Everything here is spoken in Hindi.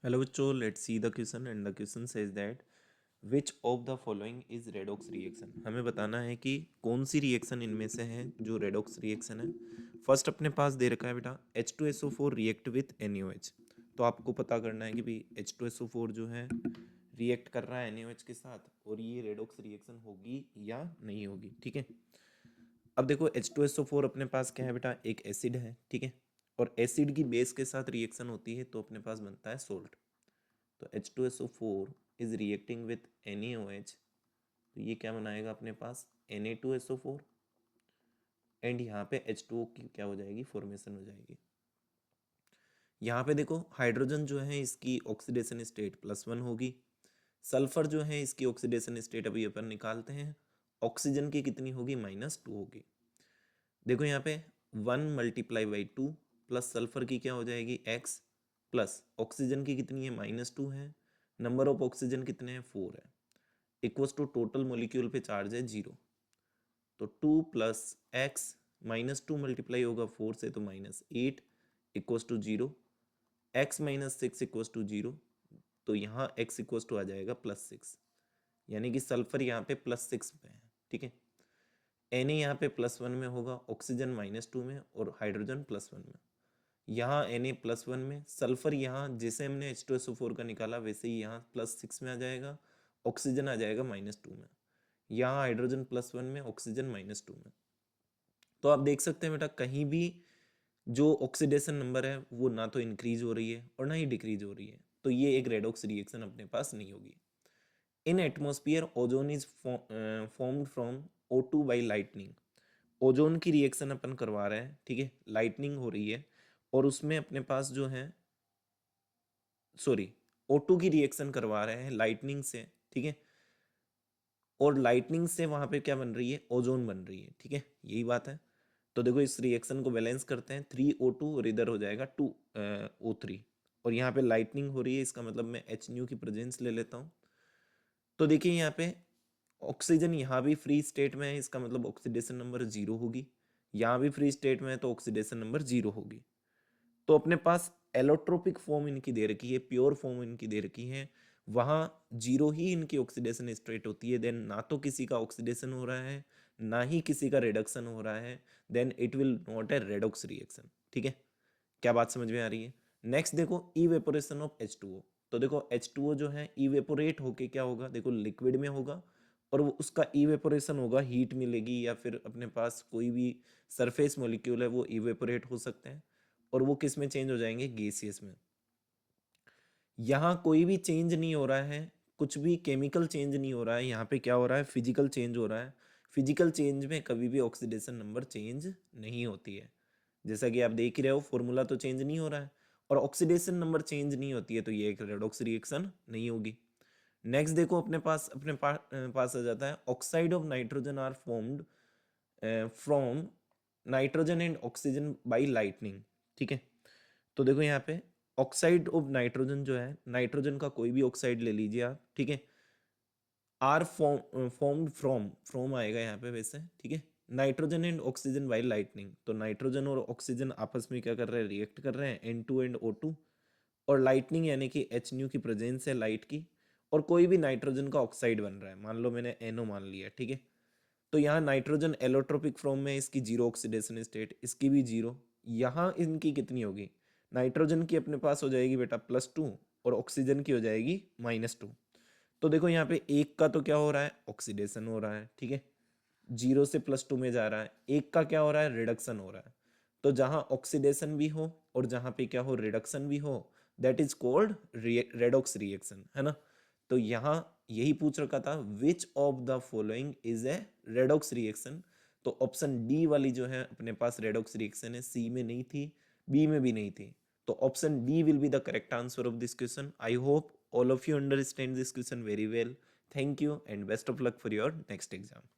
Hello बच्चों, let's see the question and the question says that which of the following is redox reaction। हमें बताना है कि कौन सी रिएक्शन इनमें से है जो रेडॉक्स रिएक्शन है। फर्स्ट अपने पास दे रखा है बेटा H2SO4 रिएक्ट विथ NaOH। तो आपको पता करना है कि भाई H2SO4 जो है रिएक्ट कर रहा है NaOH के साथ और ये रेडॉक्स रिएक्शन होगी या नहीं होगी। ठीक है, अब देखो H2SO4 अपने पास क्या है बेटा, एक एसिड है। ठीक है, और एसिड की बेस के साथ रिएक्शन होती है तो अपने पास बनता है सोल्ट। तो H2SO4 is reacting with NaOH, तो ये क्या बनाएगा अपने पास Na2SO4 एंड यहाँ पे H2O की क्या हो जाएगी, फॉर्मेशन हो जाएगी। यहाँ पे देखो हाइड्रोजन जो है इसकी ऑक्सीडेशन स्टेट +1 होगी, सल्फर जो है इसकी ऑक्सीडेशन स्टेट अभी अपन निकालते हैं, ऑक्सीजन की कितनी होगी, -2 होगी। देखो यहाँ पे 1 × 2 प्लस सल्फर की क्या हो जाएगी x, प्लस ऑक्सीजन की कितनी है, -2 है, नंबर ऑफ ऑक्सीजन कितने हैं, 4 है, इक्वल्स टू टोटल मोलिक्यूल पे चार्ज है 0। तो 2 + x -2 मल्टीप्लाई होगा 4 से तो -8 equals to 0, x - 6 equals to 0। तो यहाँ x इक्वल्स टू आ जाएगा +6, यानी कि सल्फर यहाँ पे +6 पे है। ठीक है, Na यहाँ पे +1 में होगा, ऑक्सीजन -2 में और हाइड्रोजन +1 में। यहाँ Na +1 में, सल्फर यहाँ जैसे हमने H2SO4 का निकाला वैसे ही यहाँ +6 में आ जाएगा, ऑक्सीजन आ जाएगा -2 में। यहाँ हाइड्रोजन +1 में, ऑक्सीजन -2 में। तो आप देख सकते हैं बेटा कहीं भी जो ऑक्सीडेशन नंबर है वो ना तो इंक्रीज हो रही है और ना ही डिक्रीज हो रही है, तो ये एक रेडॉक्स रिएक्शन अपने पास नहीं होगी। In atmosphere ozone is formed from O2 by lightning. Ozone की रिएक्शन अपन करवा रहे हैं, ठीक है, लाइटनिंग हो रही है और उसमें अपने पास जो है O2 की रिएक्शन करवा रहे हैं लाइटनिंग से। ठीक है, और लाइटनिंग से वहां पे क्या बन रही है, ओजोन बन रही है। ठीक है, यही बात है। तो देखो इस रिएक्शन को बैलेंस करते हैं, 3O2 और इधर हो जाएगा 2O3, और यहाँ पे लाइटनिंग हो रही है, इसका मतलब मैं H की प्रेजेंस ले लेता हूँ। तो देखिए यहाँ पे ऑक्सीजन यहाँ भी फ्री स्टेट में है, इसका मतलब ऑक्सीडेशन नंबर 0 होगी, यहाँ भी फ्री स्टेट में है तो ऑक्सीडेशन नंबर 0 होगी। तो अपने पास एलोट्रोपिक फॉर्म इनकी दे रखी है, प्योर फॉर्म इनकी दे रखी है, वहां 0 ही इनकी ऑक्सीडेशन स्टेट होती है। देन ना तो किसी का ऑक्सीडेशन हो रहा है ना ही किसी का रिडक्शन हो रहा है, then it will not a redox reaction. ठीक है, क्या बात समझ में आ रही है। नेक्स्ट देखो इवेपोरेशन ऑफ H2O। तो देखो H2O जो है इवेपोरेट होके क्या होगा, देखो लिक्विड में होगा और वो उसका इवेपोरेशन होगा, हीट मिलेगी या फिर अपने पास कोई भी सरफेस मॉलिक्यूल है वो इवेपोरेट हो सकते हैं और वो किस में चेंज हो जाएंगे, गैसियस में। यहाँ कोई भी चेंज नहीं हो रहा है, कुछ भी केमिकल चेंज नहीं हो रहा है, यहाँ पे क्या हो रहा है, फिजिकल चेंज हो रहा है। फिजिकल चेंज में कभी भी ऑक्सीडेशन नंबर चेंज नहीं होती है, जैसा कि आप देख ही रहे हो, फॉर्मूला तो चेंज नहीं हो रहा है और ऑक्सीडेशन नंबर चेंज नहीं होती है, तो ये एक रेडॉक्स रिएक्शन नहीं होगी। नेक्स्ट देखो पास आ जाता है, oxide of nitrogen are formed from nitrogen and oxygen by lightning. ठीक है, तो देखो यहाँ पे ऑक्साइड ऑफ नाइट्रोजन जो है, नाइट्रोजन का कोई भी ऑक्साइड ले लीजिए आप, ठीक है, आर फॉर्म्ड फ्रॉम आएगा यहाँ पे वैसे। ठीक है, nitrogen and oxygen by lightning, तो नाइट्रोजन और ऑक्सीजन आपस में क्या कर रहे हैं, रिएक्ट कर रहे हैं, N2 एंड O2, और लाइटनिंग यानी कि H की प्रेजेंस है लाइट की, और कोई भी नाइट्रोजन का ऑक्साइड बन रहा है, मान लो मैंने NO मान लिया। ठीक है, तो यहाँ नाइट्रोजन एलोट्रोपिक फॉर्म में, इसकी 0 ऑक्सीडेशन स्टेट, इसकी भी 0। यहाँ इनकी कितनी होगी, नाइट्रोजन की अपने पास हो जाएगी बेटा +2 और ऑक्सीजन की हो जाएगी -2। तो देखो यहाँ पे एक का तो क्या हो रहा है, ऑक्सीडेशन हो रहा है। ठीक है, 0 से +2 में जा रहा है, एक का क्या हो रहा है, रिडक्शन हो रहा है। तो जहां ऑक्सीडेशन भी हो और जहां पे क्या हो, रिडक्शन भी हो, that is called redox reaction, है ना। तो यहाँ यही पूछ रखा था, which of the following is a redox reaction. तो ऑप्शन डी वाली जो है अपने पास रेडॉक्स रिएक्शन है, सी में नहीं थी, बी में भी नहीं थी, तो option D will be the correct answer of this question. I hope all of you understand this question very well. Thank you and best of luck for your next exam.